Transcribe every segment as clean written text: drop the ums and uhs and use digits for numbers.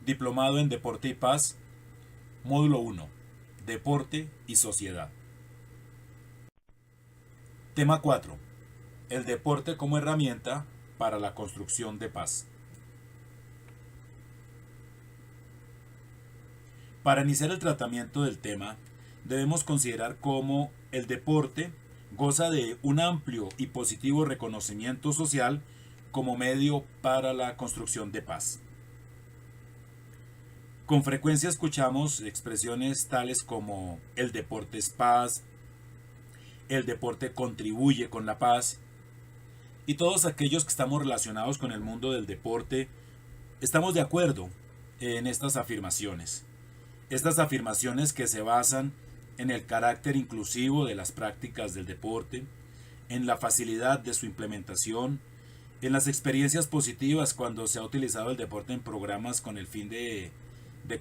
Diplomado en Deporte y Paz, Módulo 1, Deporte y Sociedad. Tema 4. El deporte como herramienta para la construcción de paz. Para iniciar el tratamiento del tema, debemos considerar cómo el deporte goza de un amplio y positivo reconocimiento social como medio para la construcción de paz. Con frecuencia escuchamos expresiones tales como el deporte es paz, el deporte contribuye con la paz, y todos aquellos que estamos relacionados con el mundo del deporte estamos de acuerdo en estas afirmaciones. Estas afirmaciones que se basan en el carácter inclusivo de las prácticas del deporte, en la facilidad de su implementación, en las experiencias positivas cuando se ha utilizado el deporte en programas con el fin de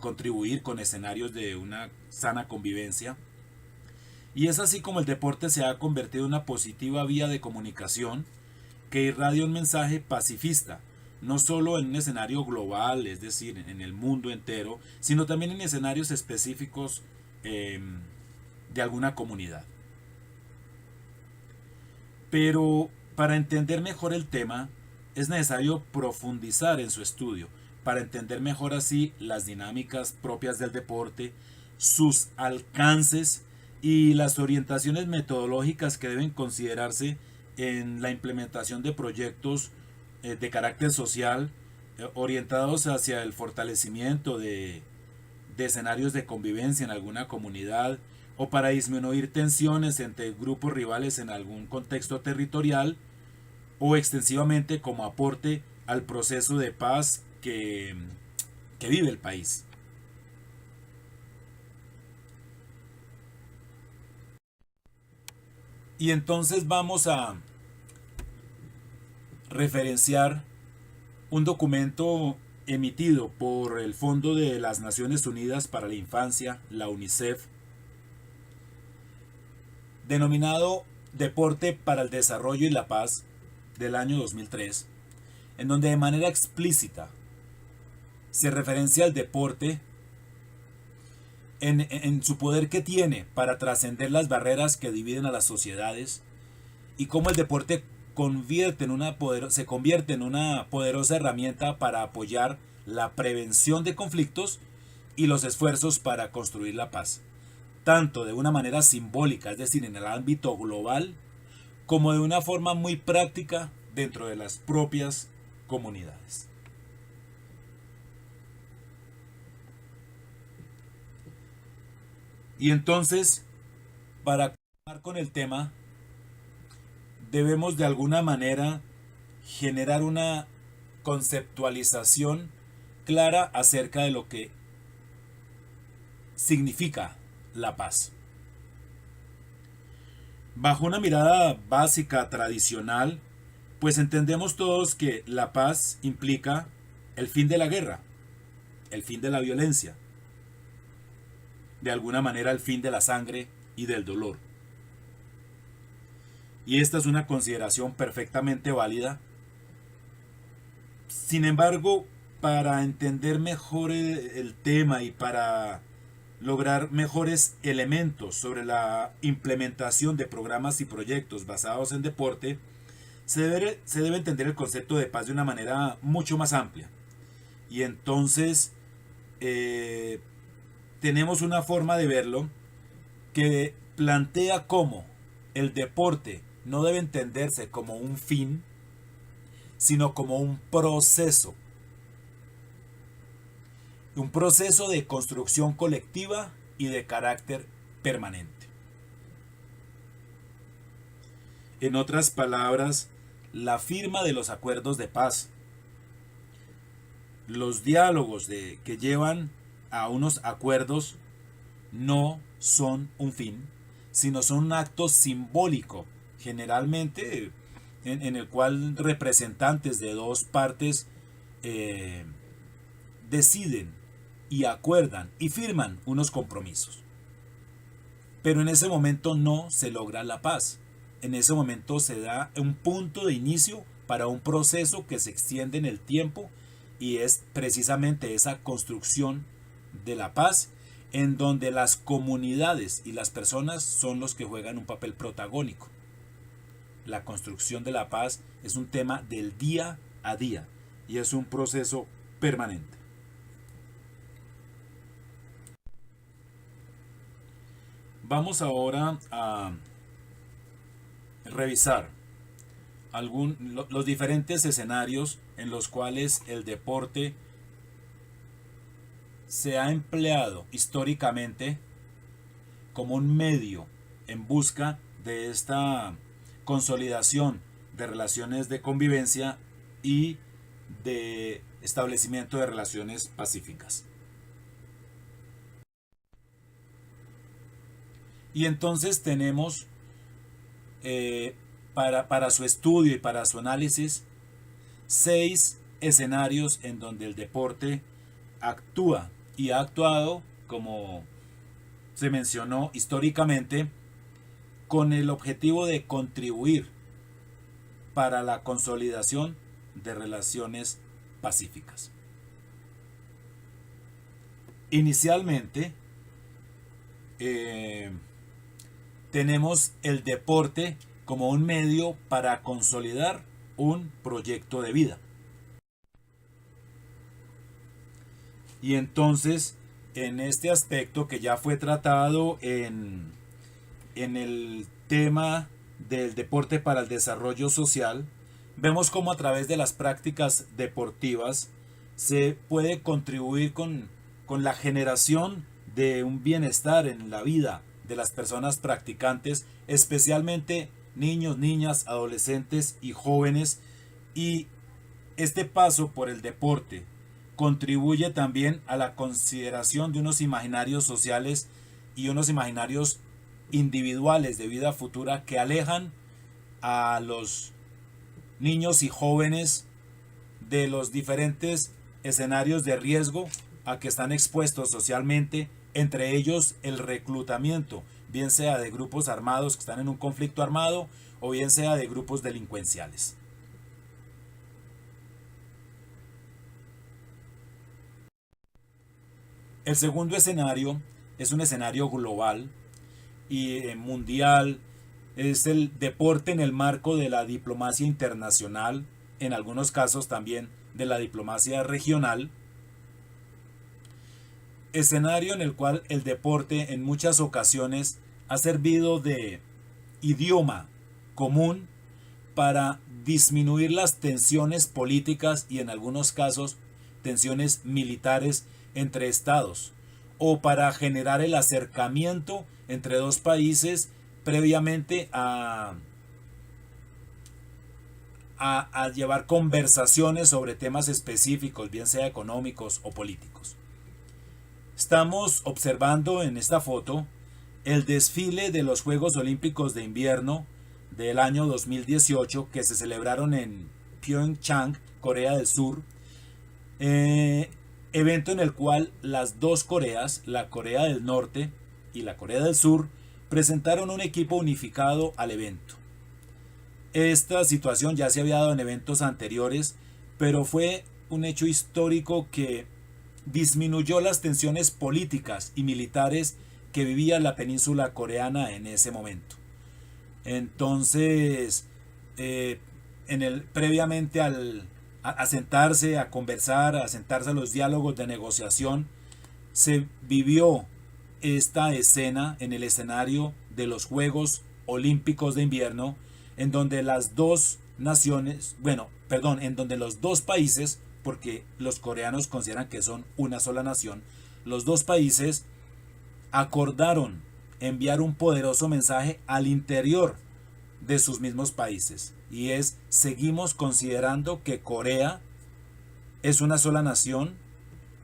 contribuir con escenarios de una sana convivencia. Y es así como el deporte se ha convertido en una positiva vía de comunicación que irradia un mensaje pacifista, no solo en un escenario global, es decir, en el mundo entero, sino también en escenarios específicos de alguna comunidad. Pero para entender mejor el tema, es necesario profundizar en su estudio, para entender mejor así las dinámicas propias del deporte, sus alcances y las orientaciones metodológicas que deben considerarse en la implementación de proyectos de carácter social orientados hacia el fortalecimiento de escenarios de convivencia en alguna comunidad o para disminuir tensiones entre grupos rivales en algún contexto territorial o extensivamente como aporte al proceso de paz que vive el país. Y entonces vamos a referenciar un documento emitido por el Fondo de las Naciones Unidas para la Infancia, la UNICEF, denominado Deporte para el Desarrollo y la Paz del año 2003, en donde de manera explícita se referencia al deporte en su poder que tiene para trascender las barreras que dividen a las sociedades y cómo el deporte se convierte en una poderosa herramienta para apoyar la prevención de conflictos y los esfuerzos para construir la paz, tanto de una manera simbólica, es decir, en el ámbito global, como de una forma muy práctica dentro de las propias comunidades. Y entonces, para continuar con el tema, debemos de alguna manera generar una conceptualización clara acerca de lo que significa la paz. Bajo una mirada básica, tradicional, pues entendemos todos que la paz implica el fin de la guerra, el fin de la violencia, de alguna manera el fin de la sangre y del dolor. Y esta es una consideración perfectamente válida. Sin embargo, para entender mejor el tema y para lograr mejores elementos sobre la implementación de programas y proyectos basados en deporte, se debe entender el concepto de paz de una manera mucho más amplia. Y entonces tenemos una forma de verlo que plantea cómo el deporte no debe entenderse como un fin, sino como un proceso. Un proceso de construcción colectiva y de carácter permanente. En otras palabras, la firma de los acuerdos de paz, los diálogos que llevan a unos acuerdos no son un fin, sino son un acto simbólico, generalmente en el cual representantes de dos partes deciden y acuerdan y firman unos compromisos. Pero en ese momento no se logra la paz. En ese momento se da un punto de inicio para un proceso que se extiende en el tiempo y es precisamente esa construcción de la paz en donde las comunidades y las personas son los que juegan un papel protagónico. La construcción de la paz es un tema del día a día y es un proceso permanente. Vamos ahora a revisar los diferentes escenarios en los cuales el deporte se ha empleado históricamente como un medio en busca de esta consolidación de relaciones de convivencia y de establecimiento de relaciones pacíficas. Y entonces tenemos para su estudio y para su análisis 6 escenarios en donde el deporte actúa y ha actuado, como se mencionó históricamente, con el objetivo de contribuir para la consolidación de relaciones pacíficas. Inicialmente, tenemos el deporte como un medio para consolidar un proyecto de vida. Y entonces, en este aspecto que ya fue tratado en el tema del deporte para el desarrollo social, vemos cómo a través de las prácticas deportivas se puede contribuir con la generación de un bienestar en la vida de las personas practicantes, especialmente niños, niñas, adolescentes y jóvenes. Y este paso por el deporte contribuye también a la consideración de unos imaginarios sociales y unos imaginarios individuales de vida futura que alejan a los niños y jóvenes de los diferentes escenarios de riesgo a que están expuestos socialmente, entre ellos el reclutamiento, bien sea de grupos armados que están en un conflicto armado o bien sea de grupos delincuenciales. El segundo escenario es un escenario global y mundial. Es el deporte en el marco de la diplomacia internacional, en algunos casos también de la diplomacia regional. Escenario en el cual el deporte en muchas ocasiones ha servido de idioma común para disminuir las tensiones políticas y en algunos casos tensiones militares entre estados, o para generar el acercamiento entre dos países previamente a llevar conversaciones sobre temas específicos, bien sea económicos o políticos. Estamos observando en esta foto el desfile de los Juegos Olímpicos de Invierno del año 2018 que se celebraron en Pyeongchang, Corea del Sur. Evento en el cual las dos Coreas, la Corea del Norte y la Corea del Sur, presentaron un equipo unificado al evento. Esta situación ya se había dado en eventos anteriores, pero fue un hecho histórico que disminuyó las tensiones políticas y militares que vivía la península coreana en ese momento. Entonces, previamente a sentarse, a conversar, a sentarse a los diálogos de negociación, se vivió esta escena en el escenario de los Juegos Olímpicos de Invierno, en donde las dos naciones, en donde los dos países, porque los coreanos consideran que son una sola nación, los dos países acordaron enviar un poderoso mensaje al interior de sus mismos países, y es: seguimos considerando que Corea es una sola nación,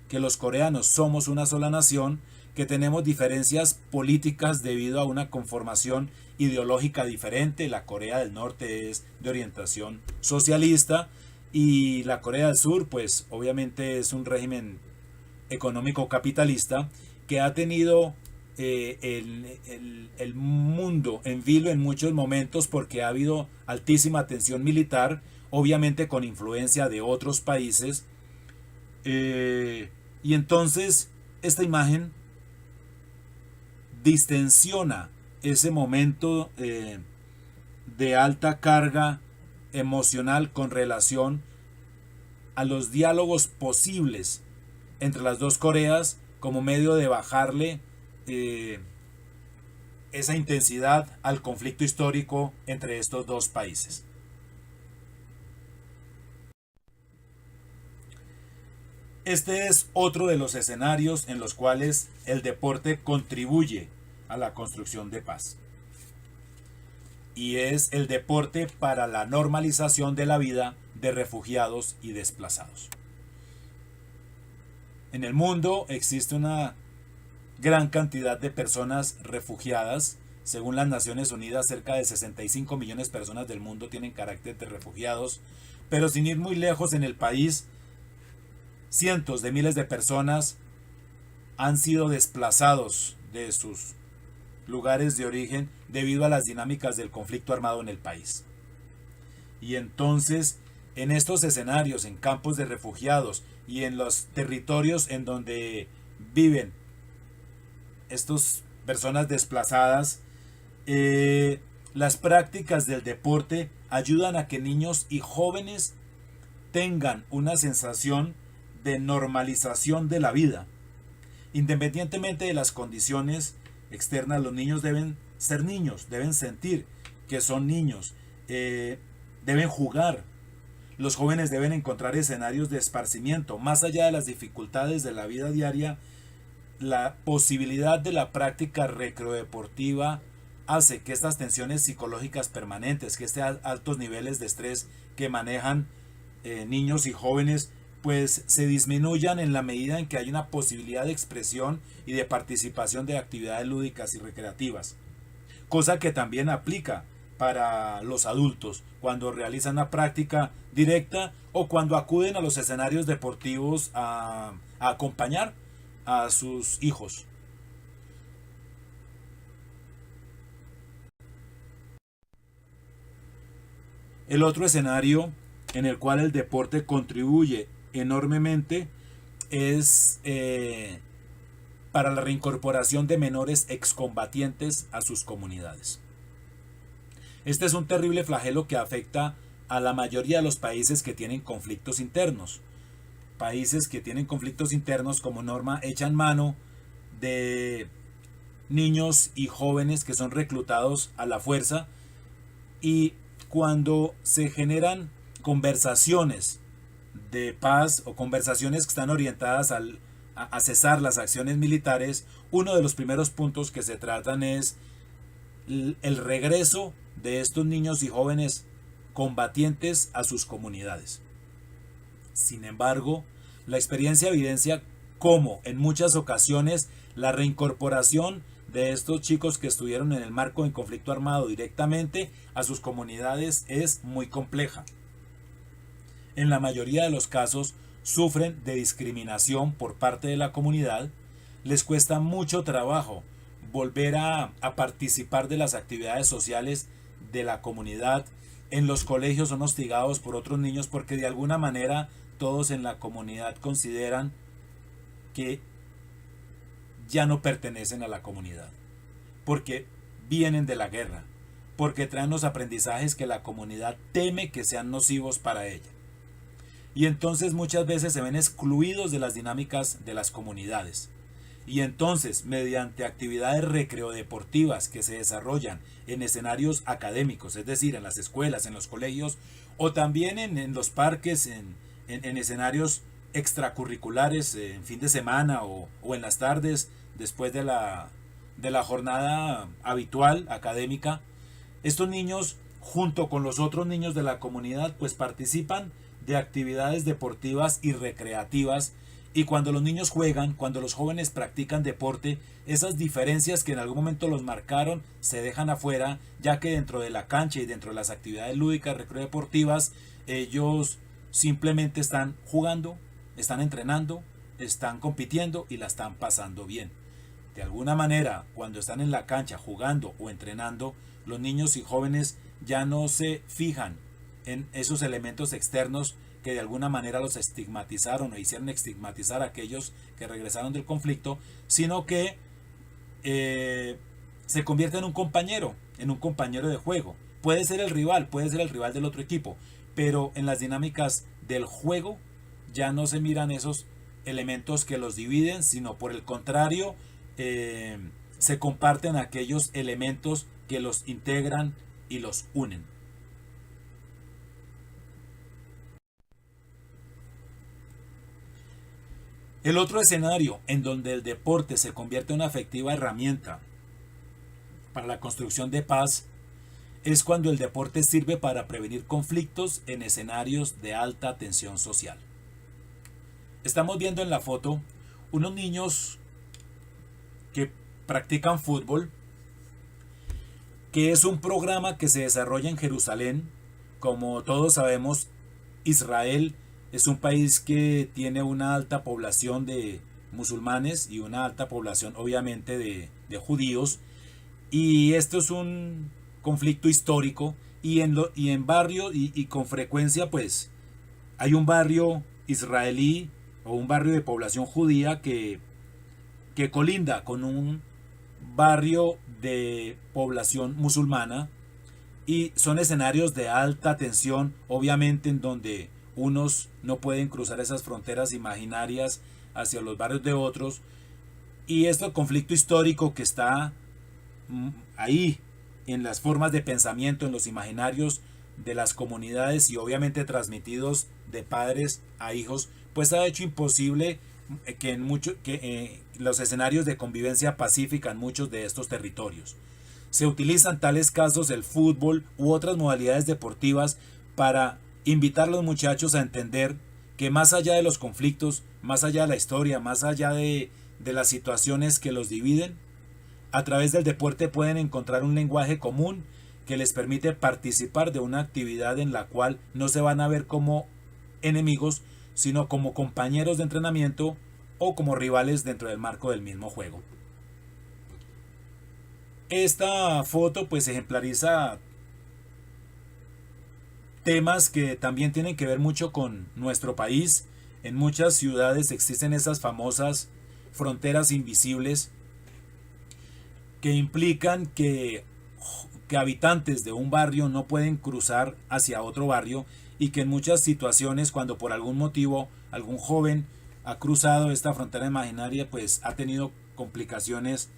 que los coreanos somos una sola nación, que tenemos diferencias políticas debido a una conformación ideológica diferente. La Corea del Norte es de orientación socialista y la Corea del Sur, pues obviamente es un régimen económico capitalista que ha tenido el mundo en vilo en muchos momentos porque ha habido altísima tensión militar, obviamente con influencia de otros países, Y entonces esta imagen distensiona ese momento de alta carga emocional con relación a los diálogos posibles entre las dos Coreas como medio de bajarle esa intensidad al conflicto histórico entre estos dos países. Este es otro de los escenarios en los cuales el deporte contribuye a la construcción de paz. Y es el deporte para la normalización de la vida de refugiados y desplazados. En el mundo existe una gran cantidad de personas refugiadas. Según las Naciones Unidas, cerca de 65 millones de personas del mundo tienen carácter de refugiados. Pero sin ir muy lejos, en el país, cientos de miles de personas han sido desplazados de sus lugares de origen debido a las dinámicas del conflicto armado en el país. Y entonces, en estos escenarios, en campos de refugiados y en los territorios en donde viven estas personas desplazadas, las prácticas del deporte ayudan a que niños y jóvenes tengan una sensación de normalización de la vida. Independientemente de las condiciones externas, los niños deben ser niños, deben sentir que son niños, deben jugar. Los jóvenes deben encontrar escenarios de esparcimiento. Más allá de las dificultades de la vida diaria, la posibilidad de la práctica recreodeportiva hace que estas tensiones psicológicas permanentes, que estos altos niveles de estrés que manejan niños y jóvenes, pues se disminuyan en la medida en que hay una posibilidad de expresión y de participación de actividades lúdicas y recreativas. Cosa que también aplica para los adultos cuando realizan una práctica directa o cuando acuden a los escenarios deportivos a acompañar a sus hijos. El otro escenario en el cual el deporte contribuye enormemente es para la reincorporación de menores excombatientes a sus comunidades. Este es un terrible flagelo que afecta a la mayoría de los países que tienen conflictos internos. Países que tienen conflictos internos como norma echan mano de niños y jóvenes que son reclutados a la fuerza, y cuando se generan conversaciones de paz o conversaciones que están orientadas a cesar las acciones militares, uno de los primeros puntos que se tratan es el regreso de estos niños y jóvenes combatientes a sus comunidades. Sin embargo, la experiencia evidencia cómo en muchas ocasiones la reincorporación de estos chicos que estuvieron en el marco del conflicto armado directamente a sus comunidades es muy compleja. En la mayoría de los casos sufren de discriminación por parte de la comunidad, les cuesta mucho trabajo volver a participar de las actividades sociales de la comunidad. En los colegios son hostigados por otros niños porque de alguna manera todos en la comunidad consideran que ya no pertenecen a la comunidad, porque vienen de la guerra, porque traen los aprendizajes que la comunidad teme que sean nocivos para ella. Y entonces muchas veces se ven excluidos de las dinámicas de las comunidades. Y entonces, mediante actividades recreodeportivas que se desarrollan en escenarios académicos, es decir, en las escuelas, en los colegios, o también en los parques, en escenarios extracurriculares, en fin de semana o en las tardes, después de la jornada habitual académica, estos niños, junto con los otros niños de la comunidad, pues participan de actividades deportivas y recreativas. Y cuando los niños juegan, cuando los jóvenes practican deporte, esas diferencias que en algún momento los marcaron se dejan afuera, ya que dentro de la cancha y dentro de las actividades lúdicas recreativas, ellos simplemente están jugando, están entrenando, están compitiendo y la están pasando bien. De alguna manera, cuando están en la cancha jugando o entrenando, los niños y jóvenes ya no se fijan en esos elementos externos que de alguna manera los estigmatizaron o hicieron estigmatizar a aquellos que regresaron del conflicto, sino que se convierte en un compañero de juego. Puede ser el rival del otro equipo, pero en las dinámicas del juego ya no se miran esos elementos que los dividen, sino por el contrario, se comparten aquellos elementos que los integran y los unen. El otro escenario en donde el deporte se convierte en una efectiva herramienta para la construcción de paz es cuando el deporte sirve para prevenir conflictos en escenarios de alta tensión social. Estamos viendo en la foto unos niños que practican fútbol, que es un programa que se desarrolla en Jerusalén. Como todos sabemos, Israel es un país que tiene una alta población de musulmanes y una alta población obviamente de judíos, y esto es un conflicto histórico, y en barrio y con frecuencia pues hay un barrio israelí o un barrio de población judía que colinda con un barrio de población musulmana, y son escenarios de alta tensión, obviamente, en donde unos no pueden cruzar esas fronteras imaginarias hacia los barrios de otros, y este conflicto histórico que está ahí en las formas de pensamiento, en los imaginarios de las comunidades y obviamente transmitidos de padres a hijos, pues ha hecho imposible que los escenarios de convivencia pacífica en muchos de estos territorios. Se utilizan tales casos el fútbol u otras modalidades deportivas para invitar a los muchachos a entender que más allá de los conflictos, más allá de la historia, más allá de las situaciones que los dividen, a través del deporte pueden encontrar un lenguaje común que les permite participar de una actividad en la cual no se van a ver como enemigos, sino como compañeros de entrenamiento o como rivales dentro del marco del mismo juego. Esta foto pues ejemplariza temas que también tienen que ver mucho con nuestro país. En muchas ciudades existen esas famosas fronteras invisibles que implican que habitantes de un barrio no pueden cruzar hacia otro barrio, y que en muchas situaciones, cuando por algún motivo algún joven ha cruzado esta frontera imaginaria, pues ha tenido complicaciones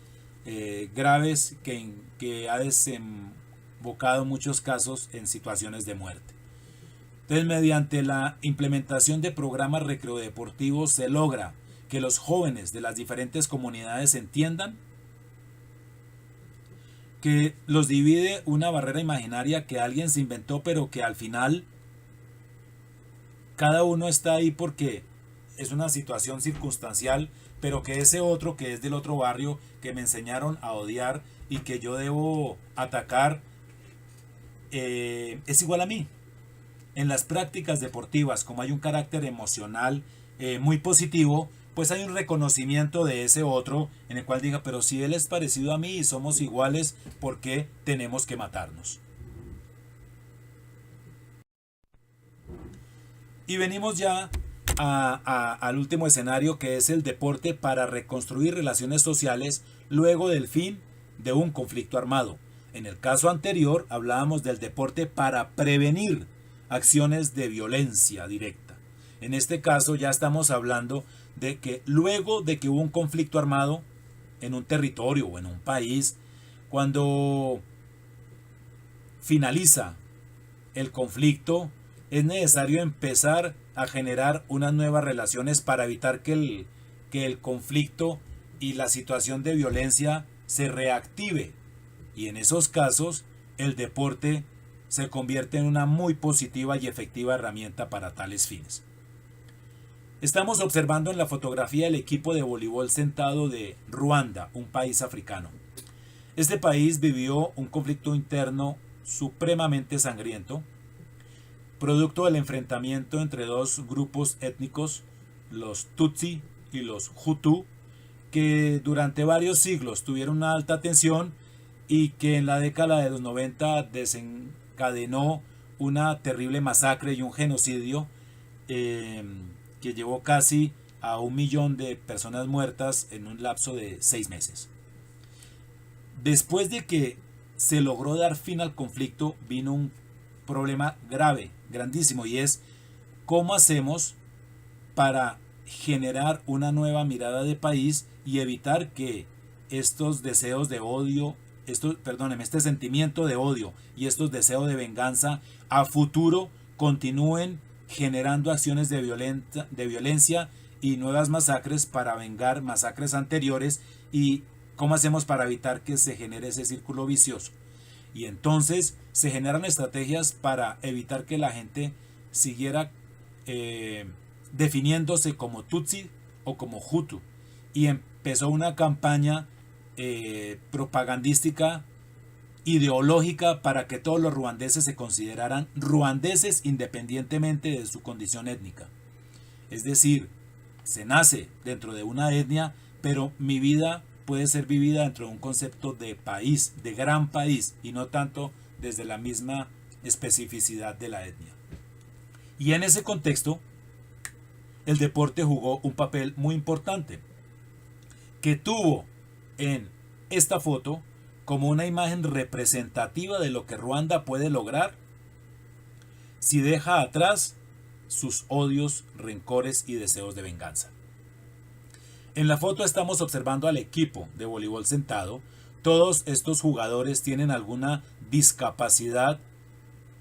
graves que ha desembocado en muchos casos en situaciones de muerte. Entonces, mediante la implementación de programas recreodeportivos se logra que los jóvenes de las diferentes comunidades entiendan que los divide una barrera imaginaria que alguien se inventó, pero que al final cada uno está ahí porque es una situación circunstancial, pero que ese otro que es del otro barrio, que me enseñaron a odiar y que yo debo atacar, es igual a mí. En las prácticas deportivas, como hay un carácter emocional muy positivo, pues hay un reconocimiento de ese otro en el cual diga, pero si él es parecido a mí y somos iguales, ¿por qué tenemos que matarnos? Y venimos ya al último escenario, que es el deporte para reconstruir relaciones sociales luego del fin de un conflicto armado. En el caso anterior hablábamos del deporte para prevenir acciones de violencia directa. En este caso ya estamos hablando de que luego de que hubo un conflicto armado en un territorio o en un país, cuando finaliza el conflicto, es necesario empezar a generar unas nuevas relaciones para evitar que el conflicto y la situación de violencia se reactive. Y en esos casos, el deporte se convierte en una muy positiva y efectiva herramienta para tales fines. Estamos observando en la fotografía el equipo de voleibol sentado de Ruanda, un país africano. Este país vivió un conflicto interno supremamente sangriento, producto del enfrentamiento entre dos grupos étnicos, los Tutsi y los Hutu, que durante varios siglos tuvieron una alta tensión y que en la década de los 90 desencadenó una terrible masacre y un genocidio eh, que llevó casi a 1 millón de personas muertas en un lapso de 6 meses. Después de que se logró dar fin al conflicto, vino un problema grave, grandísimo, y es cómo hacemos para generar una nueva mirada de país y evitar que estos deseos de odio, este sentimiento de odio y estos deseos de venganza a futuro continúen generando acciones de violencia y nuevas masacres para vengar masacres anteriores, y cómo hacemos para evitar que se genere ese círculo vicioso. Y entonces se generan estrategias para evitar que la gente siguiera definiéndose como Tutsi o como Hutu. Y empezó una campaña propagandística, ideológica, para que todos los ruandeses se consideraran ruandeses independientemente de su condición étnica. Es decir, se nace dentro de una etnia, pero mi vida puede ser vivida dentro de un concepto de país, de gran país, y no tanto desde la misma especificidad de la etnia. Y en ese contexto, el deporte jugó un papel muy importante, que tuvo en esta foto como una imagen representativa de lo que Ruanda puede lograr si deja atrás sus odios, rencores y deseos de venganza. En la foto estamos observando al equipo de voleibol sentado. Todos estos jugadores tienen alguna discapacidad,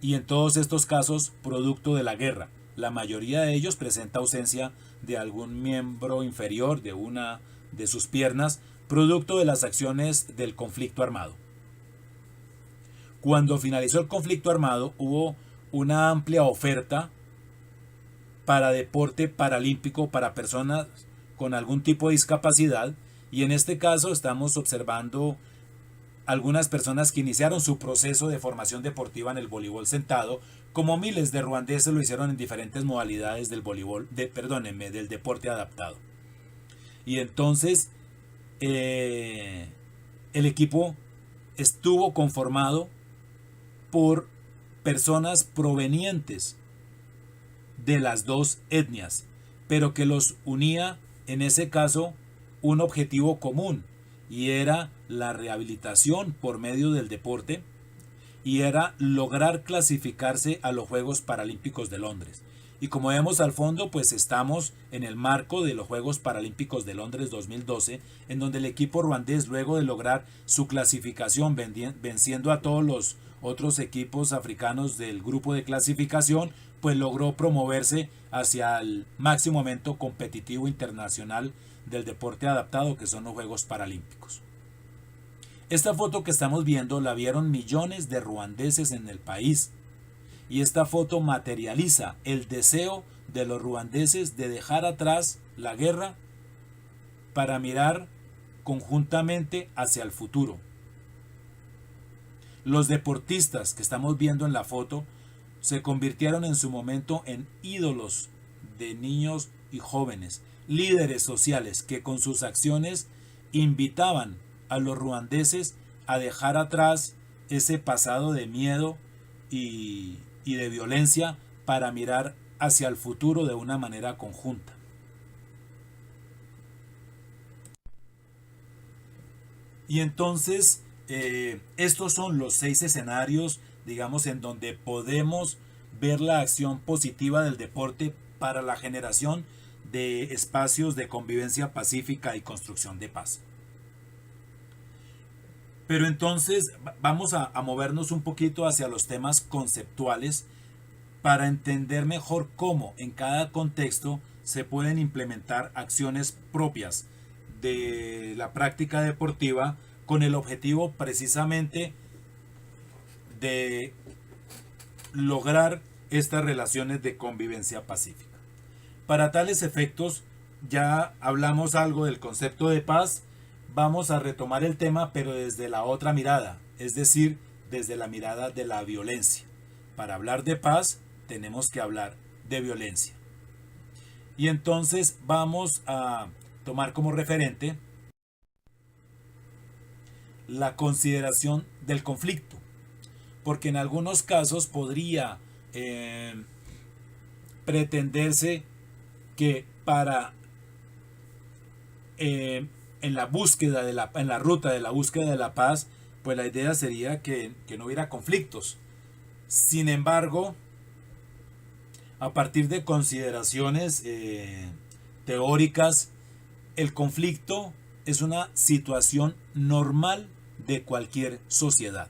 y en todos estos casos producto de la guerra. La mayoría de ellos presenta ausencia de algún miembro inferior de una de sus piernas, producto de las acciones del conflicto armado. Cuando finalizó el conflicto armado, hubo una amplia oferta para deporte paralímpico para personas con algún tipo de discapacidad, y en este caso estamos observando algunas personas que iniciaron su proceso de formación deportiva en el voleibol sentado, como miles de ruandeses lo hicieron en diferentes modalidades del del deporte adaptado. Y entonces el equipo estuvo conformado por personas provenientes de las dos etnias, pero que los unía en ese caso un objetivo común, y era la rehabilitación por medio del deporte, y era lograr clasificarse a los Juegos Paralímpicos de Londres. Y como vemos al fondo, pues estamos en el marco de los Juegos Paralímpicos de Londres 2012, en donde el equipo ruandés, luego de lograr su clasificación venciendo a todos los otros equipos africanos del grupo de clasificación, pues logró promoverse hacia el máximo evento competitivo internacional del deporte adaptado, que son los Juegos Paralímpicos. Esta foto que estamos viendo la vieron millones de ruandeses en el país, y esta foto materializa el deseo de los ruandeses de dejar atrás la guerra para mirar conjuntamente hacia el futuro. Los deportistas que estamos viendo en la foto se convirtieron en su momento en ídolos de niños y jóvenes, líderes sociales que con sus acciones invitaban a los ruandeses a dejar atrás ese pasado de miedo y de violencia para mirar hacia el futuro de una manera conjunta. Y entonces estos son los 6 escenarios, digamos, en donde podemos ver la acción positiva del deporte para la generación de espacios de convivencia pacífica y construcción de paz. Pero entonces vamos a movernos un poquito hacia los temas conceptuales para entender mejor cómo en cada contexto se pueden implementar acciones propias de la práctica deportiva, con el objetivo precisamente de lograr estas relaciones de convivencia pacífica. Para tales efectos, ya hablamos algo del concepto de paz. Vamos a retomar el tema, pero desde la otra mirada, es decir, desde la mirada de la violencia. Para hablar de paz, tenemos que hablar de violencia. Y entonces vamos a tomar como referente la consideración del conflicto, porque en algunos casos podría pretenderse que para en la búsqueda en la ruta de la búsqueda de la paz, pues la idea sería que no hubiera conflictos. Sin embargo, a partir de consideraciones teóricas, el conflicto es una situación normal de cualquier sociedad.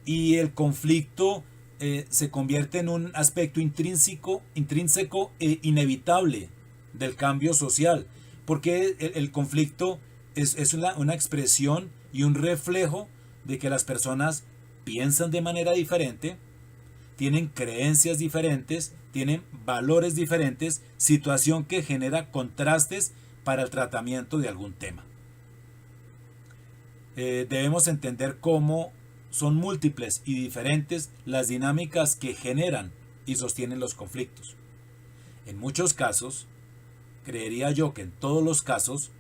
Y el conflicto se convierte en un aspecto intrínseco e inevitable del cambio social, porque el conflicto es una expresión y un reflejo de que las personas piensan de manera diferente, tienen creencias diferentes, tienen valores diferentes, situación que genera contrastes para el tratamiento de algún tema. Debemos entender cómo son múltiples y diferentes las dinámicas que generan y sostienen los conflictos. En muchos casos, creería yo que en todos los casos,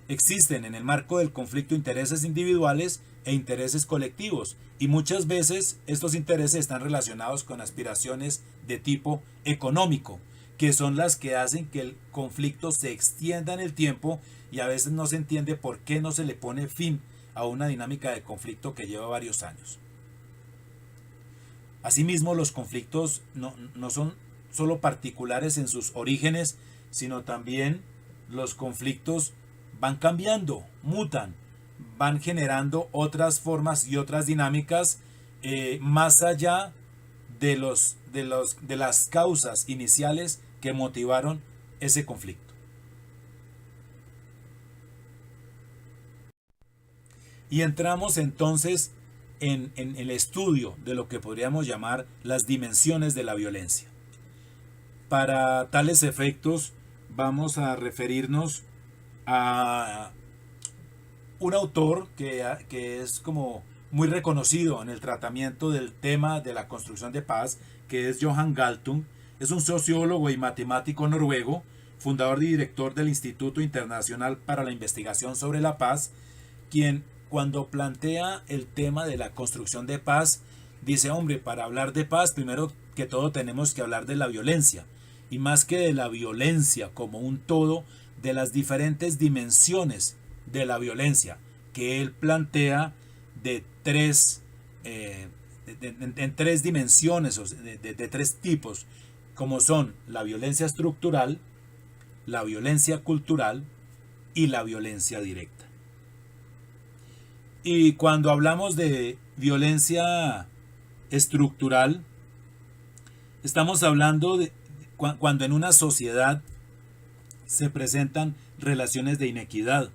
existen en el marco del conflicto intereses individuales e intereses colectivos, y muchas veces estos intereses están relacionados con aspiraciones de tipo económico, que son las que hacen que el conflicto se extienda en el tiempo, y a veces no se entiende por qué no se le pone fin a una dinámica de conflicto que lleva varios años. Asimismo, los conflictos no son solo particulares en sus orígenes, sino también los conflictos van cambiando, mutan, van generando otras formas y otras dinámicas más allá de las causas iniciales que motivaron ese conflicto. Y entramos entonces en el estudio de lo que podríamos llamar las dimensiones de la violencia. Para tales efectos vamos a referirnos a un autor que es como muy reconocido en el tratamiento del tema de la construcción de paz, que es Johan Galtung. Es un sociólogo y matemático noruego, fundador y director del Instituto Internacional para la Investigación sobre la Paz, quien cuando plantea el tema de la construcción de paz, dice, hombre, para hablar de paz, primero que todo tenemos que hablar de la violencia, y más que de la violencia como un todo, de las diferentes dimensiones de la violencia, que él plantea en tres dimensiones, de tres tipos, como son la violencia estructural, la violencia cultural y la violencia directa. Y cuando hablamos de violencia estructural, estamos hablando de cuando en una sociedad se presentan relaciones de inequidad,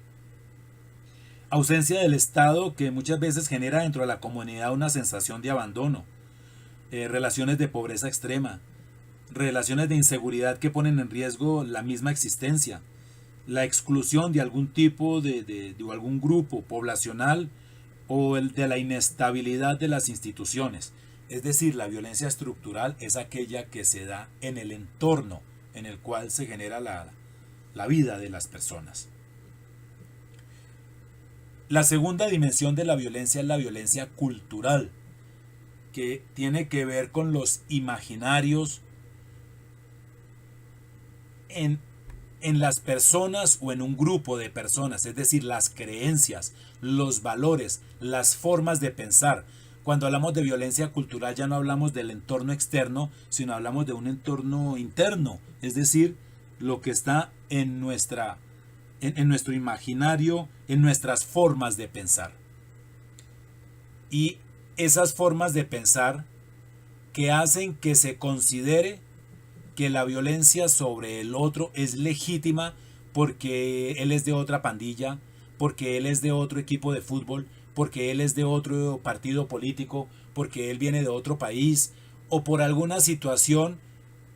ausencia del Estado que muchas veces genera dentro de la comunidad una sensación de abandono, relaciones de pobreza extrema, relaciones de inseguridad que ponen en riesgo la misma existencia, la exclusión de algún tipo de algún grupo poblacional o el de la inestabilidad de las instituciones. Es decir, la violencia estructural es aquella que se da en el entorno en el cual se genera la vida de las personas. La segunda dimensión de la violencia es la violencia cultural, que tiene que ver con los imaginarios en las personas o en un grupo de personas, es decir, las creencias, los valores, las formas de pensar. Cuando hablamos de violencia cultural ya no hablamos del entorno externo, sino hablamos de un entorno interno, es decir, lo que está en nuestro imaginario, en nuestras formas de pensar. Y esas formas de pensar que hacen que se considere que la violencia sobre el otro es legítima porque él es de otra pandilla, porque él es de otro equipo de fútbol, porque él es de otro partido político, porque él viene de otro país, o por alguna situación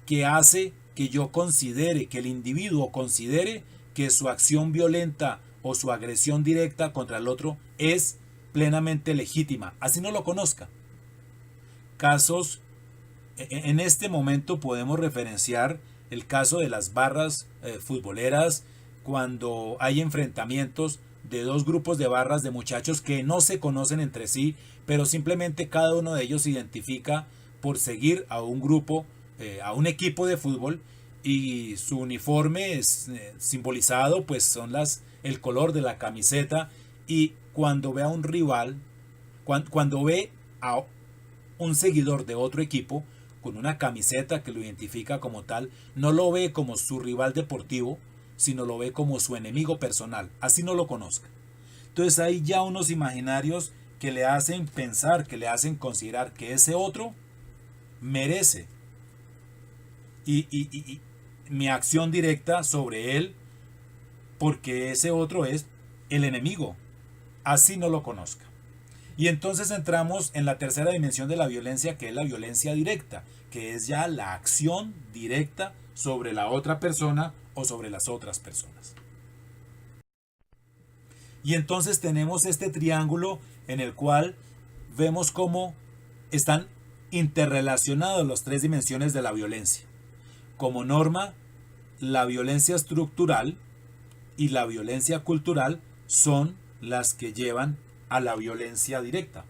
que hace que yo considere, que el individuo considere que su acción violenta o su agresión directa contra el otro es plenamente legítima, así no lo conozca. Casos, en este momento podemos referenciar el caso de las barras futboleras, cuando hay enfrentamientos de dos grupos de barras de muchachos que no se conocen entre sí, pero simplemente cada uno de ellos se identifica por seguir a un grupo, a un equipo de fútbol, y su uniforme es simbolizado, pues son el color de la camiseta, y cuando ve a un rival, cuando ve a un seguidor de otro equipo con una camiseta que lo identifica como tal, no lo ve como su rival deportivo, sino lo ve como su enemigo personal, así no lo conozca. Entonces hay ya unos imaginarios que le hacen pensar, que le hacen considerar que ese otro merece y mi acción directa sobre él, porque ese otro es el enemigo, así no lo conozca. Y entonces entramos en la tercera dimensión de la violencia, que es la violencia directa, que es ya la acción directa sobre la otra persona o sobre las otras personas. Y entonces tenemos este triángulo en el cual vemos cómo están interrelacionadas las tres dimensiones de la violencia. Como norma, la violencia estructural y la violencia cultural son las que llevan a la violencia directa.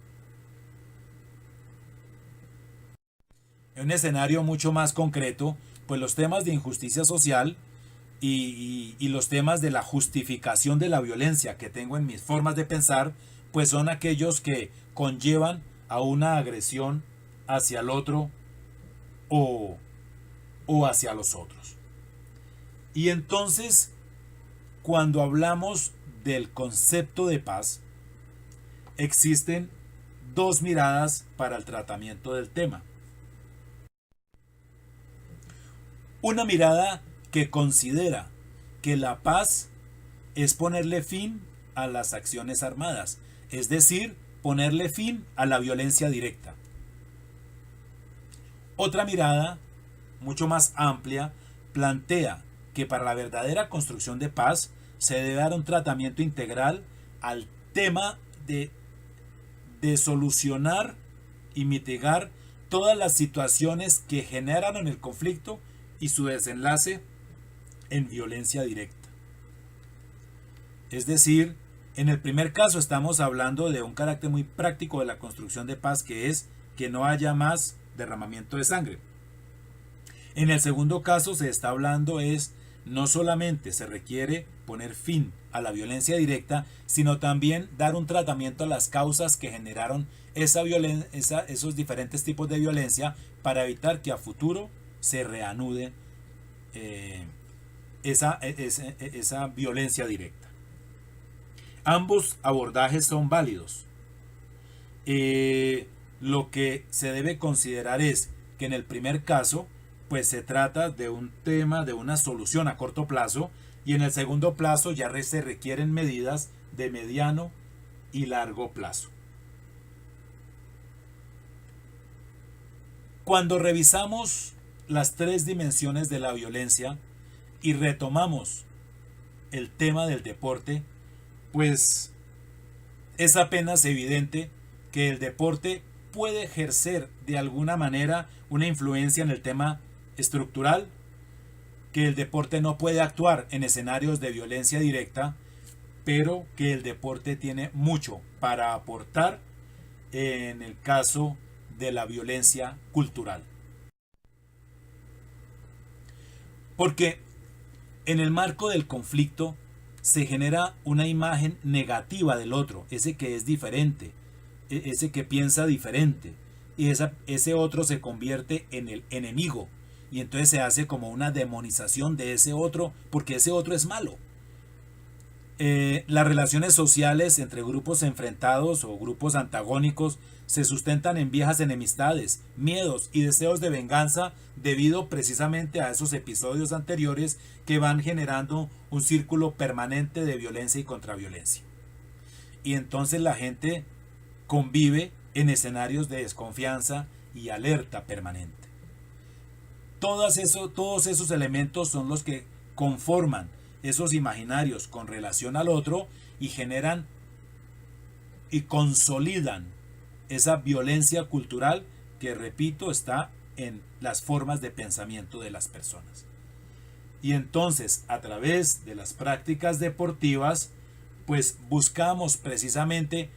En un escenario mucho más concreto, pues los temas de injusticia social y los temas de la justificación de la violencia que tengo en mis formas de pensar, pues son aquellos que conllevan a una agresión hacia el otro o hacia los otros. Y entonces, cuando hablamos del concepto de paz, existen dos miradas para el tratamiento del tema. Una mirada que considera que la paz es ponerle fin a las acciones armadas, es decir, ponerle fin a la violencia directa. Otra mirada, mucho más amplia, plantea que para la verdadera construcción de paz se debe dar un tratamiento integral al tema de solucionar y mitigar todas las situaciones que generan en el conflicto y su desenlace en violencia directa. Es decir, en el primer caso estamos hablando de un carácter muy práctico de la construcción de paz, que es que no haya más derramamiento de sangre. En el segundo caso se está hablando no solamente se requiere poner fin a la violencia directa, sino también dar un tratamiento a las causas que generaron esos diferentes tipos de violencia, para evitar que a futuro se reanude esa violencia directa. Ambos abordajes son válidos. Lo que se debe considerar es que en el primer caso, pues se trata de un tema, de una solución a corto plazo, y en el segundo plazo ya se requieren medidas de mediano y largo plazo. Cuando revisamos las tres dimensiones de la violencia y retomamos el tema del deporte, pues es apenas evidente que el deporte puede ejercer de alguna manera una influencia en el tema estructural, que el deporte no puede actuar en escenarios de violencia directa, pero que el deporte tiene mucho para aportar en el caso de la violencia cultural. Porque en el marco del conflicto se genera una imagen negativa del otro, ese que es diferente, ese que piensa diferente, y ese otro se convierte en el enemigo, y entonces se hace como una demonización de ese otro, porque ese otro es malo. Las relaciones sociales entre grupos enfrentados o grupos antagónicos se sustentan en viejas enemistades, miedos y deseos de venganza, debido precisamente a esos episodios anteriores que van generando un círculo permanente de violencia y contraviolencia. Y entonces la gente convive en escenarios de desconfianza y alerta permanente. Todos esos elementos son los que conforman esos imaginarios con relación al otro y generan y consolidan esa violencia cultural que, repito, está en las formas de pensamiento de las personas. Y entonces, a través de las prácticas deportivas, pues buscamos precisamente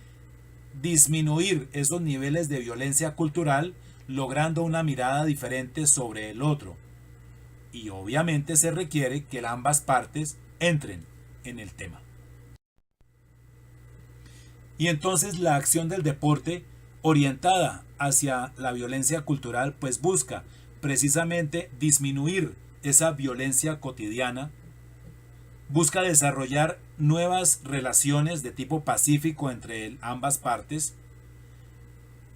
disminuir esos niveles de violencia cultural, logrando una mirada diferente sobre el otro. Y obviamente se requiere que ambas partes entren en el tema. Y entonces la acción del deporte orientada hacia la violencia cultural pues busca precisamente disminuir esa violencia cotidiana, busca desarrollar nuevas relaciones de tipo pacífico entre ambas partes.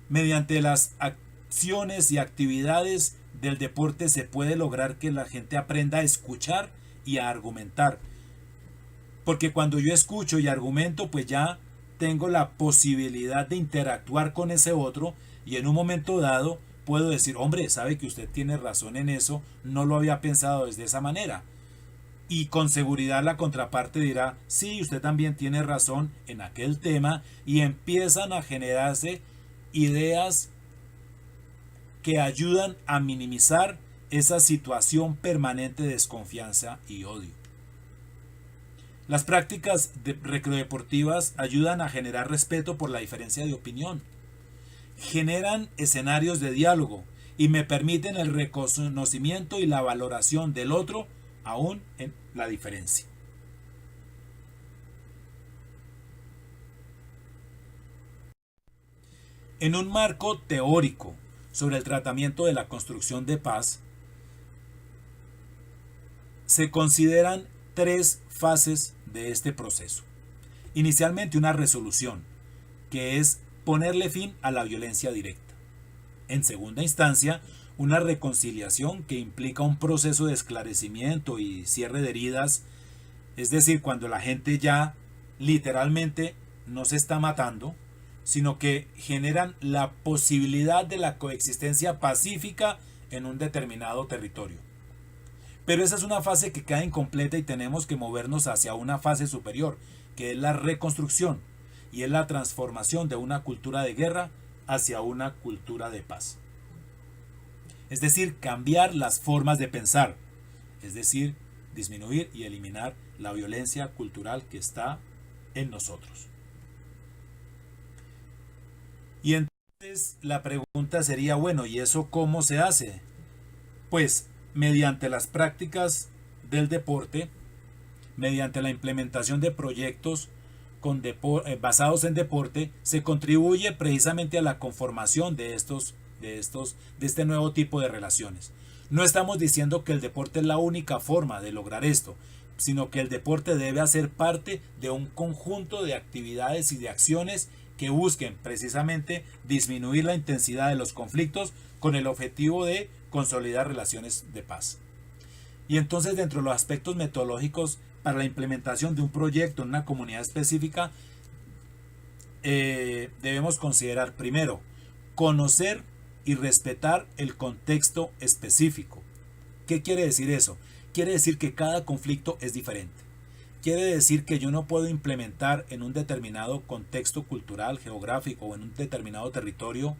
Mediante las acciones y actividades del deporte se puede lograr que la gente aprenda a escuchar y a argumentar. Porque cuando yo escucho y argumento, pues ya tengo la posibilidad de interactuar con ese otro y en un momento dado puedo decir, hombre, sabe que usted tiene razón en eso, no lo había pensado desde esa manera. Y con seguridad la contraparte dirá, sí, usted también tiene razón en aquel tema, y empiezan a generarse ideas que ayudan a minimizar esa situación permanente de desconfianza y odio. Las prácticas recreodeportivas ayudan a generar respeto por la diferencia de opinión, generan escenarios de diálogo y me permiten el reconocimiento y la valoración del otro aún en la diferencia. En un marco teórico sobre el tratamiento de la construcción de paz, se consideran tres fases de este proceso. Inicialmente una resolución, que es ponerle fin a la violencia directa. En segunda instancia, una reconciliación que implica un proceso de esclarecimiento y cierre de heridas, es decir, cuando la gente ya literalmente no se está matando, sino que generan la posibilidad de la coexistencia pacífica en un determinado territorio. Pero esa es una fase que queda incompleta y tenemos que movernos hacia una fase superior, que es la reconstrucción, y es la transformación de una cultura de guerra hacia una cultura de paz. Es decir, cambiar las formas de pensar, es decir, disminuir y eliminar la violencia cultural que está en nosotros. Y entonces la pregunta sería, bueno, ¿y eso cómo se hace? Pues mediante las prácticas del deporte, mediante la implementación de proyectos basados en deporte, se contribuye precisamente a la conformación de este nuevo tipo de relaciones. No estamos diciendo que el deporte es la única forma de lograr esto, sino que el deporte debe hacer parte de un conjunto de actividades y de acciones que busquen precisamente disminuir la intensidad de los conflictos con el objetivo de consolidar relaciones de paz. Y entonces, dentro de los aspectos metodológicos para la implementación de un proyecto en una comunidad específica, debemos considerar primero conocer y respetar el contexto específico. ¿Qué quiere decir eso? Quiere decir que cada conflicto es diferente. Quiere decir que yo no puedo implementar en un determinado contexto cultural, geográfico o en un determinado territorio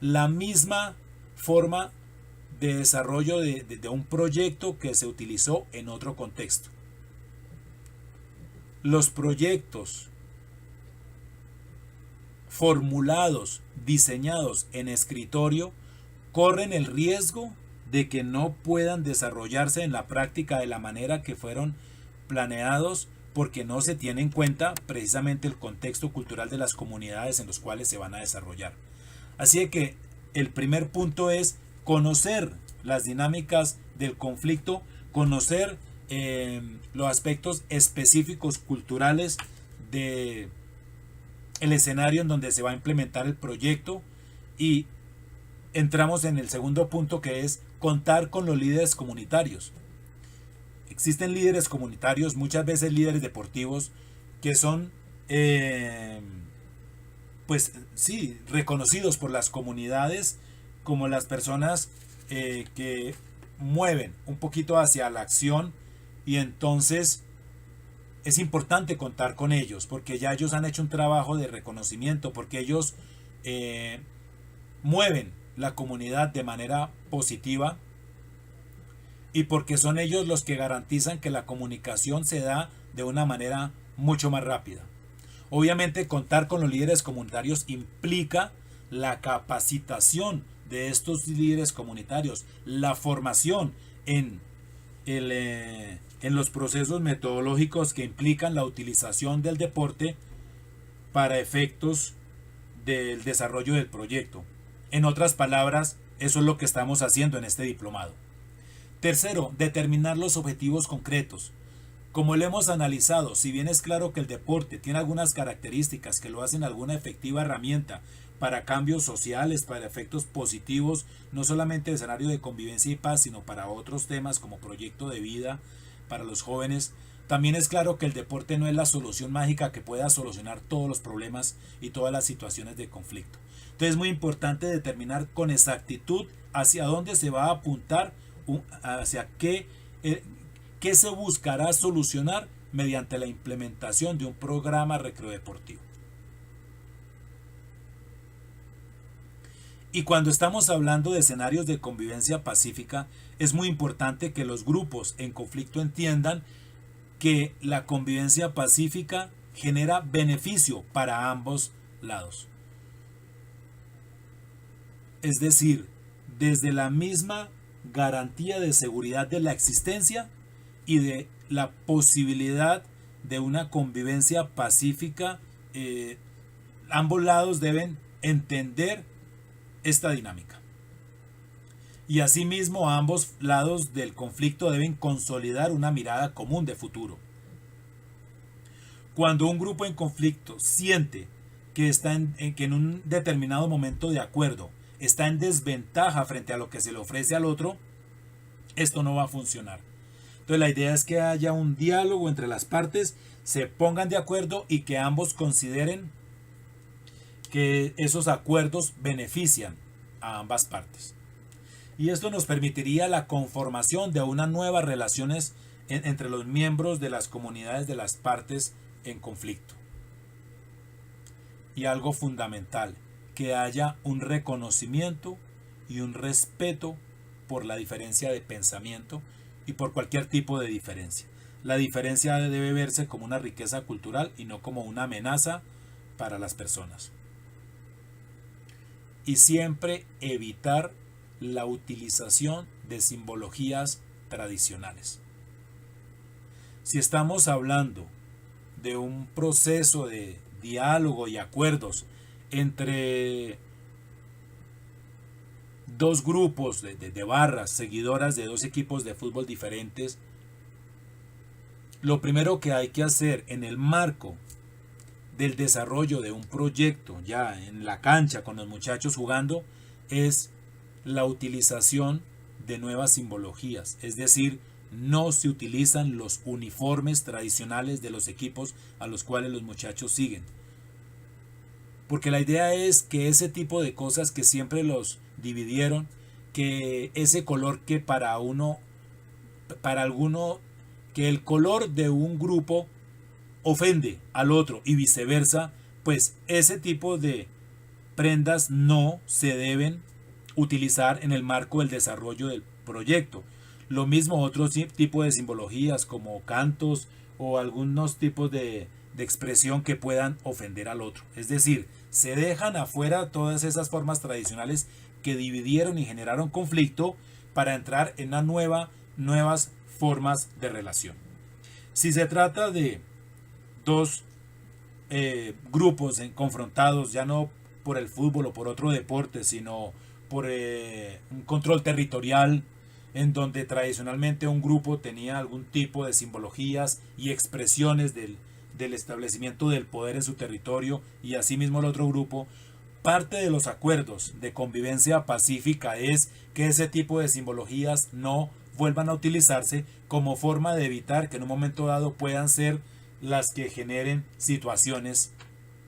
la misma forma de desarrollo de un proyecto que se utilizó en otro contexto. Los proyectos formulados, diseñados en escritorio, corren el riesgo de que no puedan desarrollarse en la práctica de la manera que fueron planeados, porque no se tiene en cuenta precisamente el contexto cultural de las comunidades en los cuales se van a desarrollar. Así que el primer punto es conocer las dinámicas del conflicto, conocer los aspectos específicos culturales de el escenario en donde se va a implementar el proyecto, y entramos en el segundo punto, que es contar con los líderes comunitarios. Existen líderes comunitarios, muchas veces líderes deportivos, que son pues sí, reconocidos por las comunidades como las personas que mueven un poquito hacia la acción, y entonces es importante contar con ellos porque ya ellos han hecho un trabajo de reconocimiento, porque ellos mueven la comunidad de manera positiva y porque son ellos los que garantizan que la comunicación se da de una manera mucho más rápida. Obviamente, contar con los líderes comunitarios implica la capacitación de estos líderes comunitarios, la formación en, en los procesos metodológicos que implican la utilización del deporte para efectos del desarrollo del proyecto. En otras palabras, eso es lo que estamos haciendo en este diplomado. Tercero, determinar los objetivos concretos. Como lo hemos analizado, si bien es claro que el deporte tiene algunas características que lo hacen alguna efectiva herramienta para cambios sociales, para efectos positivos, no solamente de escenario de convivencia y paz, sino para otros temas como proyecto de vida para los jóvenes, también es claro que el deporte no es la solución mágica que pueda solucionar todos los problemas y todas las situaciones de conflicto. Entonces es muy importante determinar con exactitud hacia dónde se va a apuntar, hacia qué se buscará solucionar mediante la implementación de un programa recreodeportivo. Y cuando estamos hablando de escenarios de convivencia pacífica, es muy importante que los grupos en conflicto entiendan que la convivencia pacífica genera beneficio para ambos lados. Es decir, desde la misma garantía de seguridad de la existencia y de la posibilidad de una convivencia pacífica, ambos lados deben entender esta dinámica. Y asimismo, ambos lados del conflicto deben consolidar una mirada común de futuro. Cuando un grupo en conflicto siente que está que en un determinado momento de acuerdo está en desventaja frente a lo que se le ofrece al otro, esto no va a funcionar. Entonces la idea es que haya un diálogo entre las partes, se pongan de acuerdo y que ambos consideren que esos acuerdos benefician a ambas partes. Y esto nos permitiría la conformación de unas nuevas relaciones entre los miembros de las comunidades de las partes en conflicto. Y algo fundamental, que haya un reconocimiento y un respeto por la diferencia de pensamiento y por cualquier tipo de diferencia. La diferencia debe verse como una riqueza cultural y no como una amenaza para las personas. Y siempre evitar la utilización de simbologías tradicionales. Si estamos hablando de un proceso de diálogo y acuerdos entre dos grupos de barras seguidoras de dos equipos de fútbol diferentes, lo primero que hay que hacer en el marco del desarrollo de un proyecto ya en la cancha con los muchachos jugando es la utilización de nuevas simbologías, es decir, no se utilizan los uniformes tradicionales de los equipos a los cuales los muchachos siguen, porque la idea es que ese tipo de cosas que siempre los dividieron, que ese color que para alguno, que el color de un grupo ofende al otro y viceversa, pues ese tipo de prendas no se deben utilizar en el marco del desarrollo del proyecto. Lo mismo otros tipos de simbologías como cantos o algunos tipos de expresión que puedan ofender al otro. Es decir, se dejan afuera todas esas formas tradicionales que dividieron y generaron conflicto para entrar en nuevas formas de relación. Si se trata de dos grupos confrontados, ya no por el fútbol o por otro deporte, sino por un control territorial, en donde tradicionalmente un grupo tenía algún tipo de simbologías y expresiones del establecimiento del poder en su territorio, y asimismo el otro grupo, parte de los acuerdos de convivencia pacífica es que ese tipo de simbologías no vuelvan a utilizarse como forma de evitar que en un momento dado puedan ser las que generen situaciones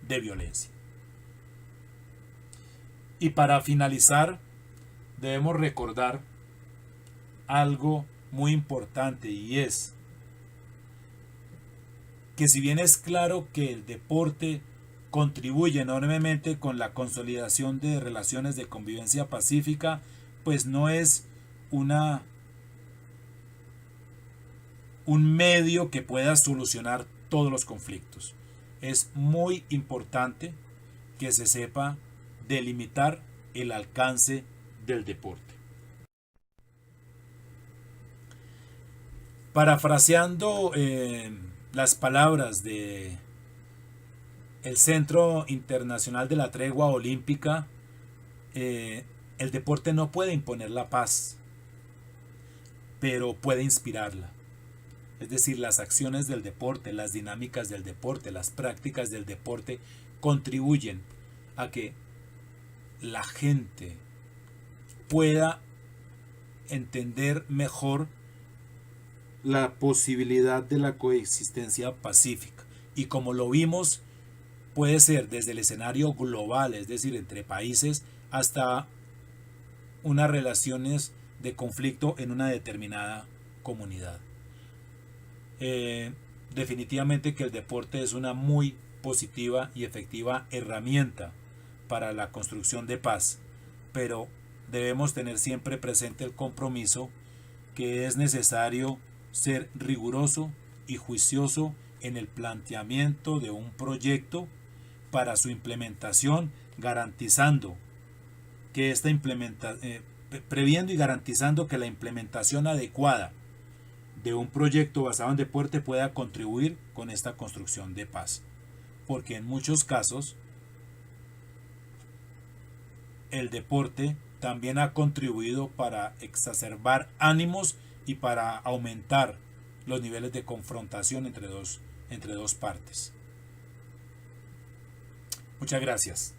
de violencia. Y para finalizar, debemos recordar algo muy importante, y es que si bien es claro que el deporte contribuye enormemente con la consolidación de relaciones de convivencia pacífica, pues no es un medio que pueda solucionar todos los conflictos. Es muy importante que se sepa delimitar el alcance del deporte. Parafraseando las palabras de el Centro Internacional de la Tregua Olímpica, el deporte no puede imponer la paz, pero puede inspirarla. Es decir, las acciones del deporte, las dinámicas del deporte, las prácticas del deporte contribuyen a que la gente pueda entender mejor la posibilidad de la coexistencia pacífica. Y como lo vimos, puede ser desde el escenario global, es decir, entre países, hasta unas relaciones de conflicto en una determinada comunidad. Definitivamente que el deporte es una muy positiva y efectiva herramienta para la construcción de paz, pero debemos tener siempre presente el compromiso que es necesario ser riguroso y juicioso en el planteamiento de un proyecto para su implementación, garantizando que previendo y garantizando que la implementación adecuada de un proyecto basado en deporte pueda contribuir con esta construcción de paz. Porque en muchos casos el deporte también ha contribuido para exacerbar ánimos y para aumentar los niveles de confrontación entre dos partes. Muchas gracias.